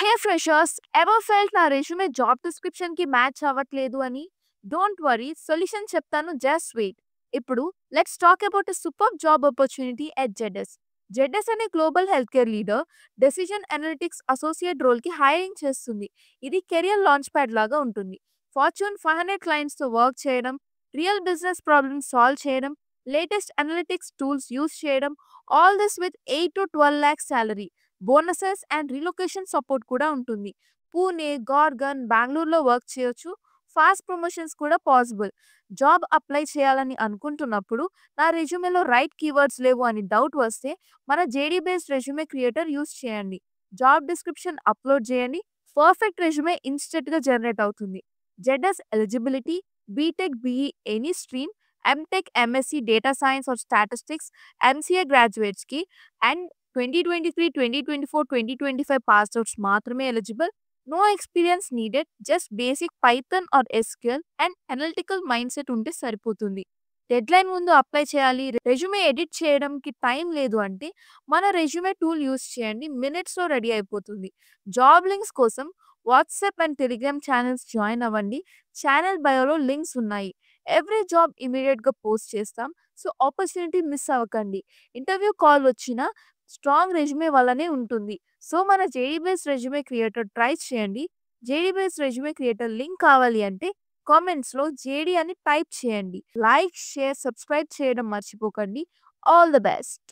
Hey freshers, ever felt నా resume job description కి match అవ్వట్లేదు అని? డోంట్ వరీ, సొల్యూషన్ చెప్తాను, జస్ట్ వెయిట్. ఇప్పుడు let's talk about a super job opportunity at ZS. ZS అనే global health care leader decision analytics associate role కి hiring చేస్తుంది. ఇది కెరియర్ లాంచ్ ప్యాడ్ లాగా ఉంటుంది. ఫార్చ్యూన్ 500 క్లయింట్స్ తో వర్క్ చేయడం, రియల్ బిజినెస్ ప్రాబ్లమ్స్ సాల్వ్ చేయడం, లేటెస్ట్ అనలిటిక్స్ టూల్స్ యూస్ చేయడం, all this with 8 to 12 lakhs salary. Bonuses and relocation support కూడా ఉంటుంది. పూణే, గార్గన్, బెంగళూరులో వర్క్ చేయొచ్చు. ఫాస్ట్ ప్రమోషన్స్ కూడా పాసిబుల్. జాబ్ అప్లై చేయాలని అనుకుంటున్నప్పుడు నా రెజ్యూమేలో రైట్ కీవర్డ్స్ లేవు అని డౌట్ వస్తే మన JD based resume creator use చేయండి. జాబ్ డిస్క్రిప్షన్ అప్లోడ్ చేయండి. పర్ఫెక్ట్ రెజ్యూమే ఇన్స్టెంట్గా జనరేట్ అవుతుంది. ZS eligibility BTech BE any stream, MTech MSc data science or statistics, MCA గ్రాడ్యుయేట్స్కి అండ్ 2023, 2024, 2025 పాస్ అవుట్స్ మాత్రమే eligible. No experience needed, just basic Python or SQL and analytical mindset ఉంటే సరిపోతుంది. Deadline ముందు apply చేయాలి, resume edit చేయడానికి time లేదు అంటే మన రెజ్యూమే టూల్ యూస్ చేయండి, మినిట్స్లో రెడీ అయిపోతుంది. జాబ్ లింక్స్ కోసం WhatsApp and Telegram channels join అవ్వండి. ఛానల్ బయోలో లింక్స్ ఉన్నాయి. ఎవ్రీ జాబ్ ఇమీడియట్గా పోస్ట్ చేస్తాం, సో ఆపర్చునిటీ మిస్ అవ్వకండి. ఇంటర్వ్యూ కాల్ వచ్చినా స్ట్రాంగ్ రెజ్యూమే వల్లనే ఉంటుంది. సో మన JD base resume creator try చేయండి. JD base resume creator link కావాలి అంటే కామెంట్స్లో జేడీ అని టైప్ చేయండి. లైక్, షేర్, సబ్స్క్రైబ్ చేయడం మర్చిపోకండి. All the best.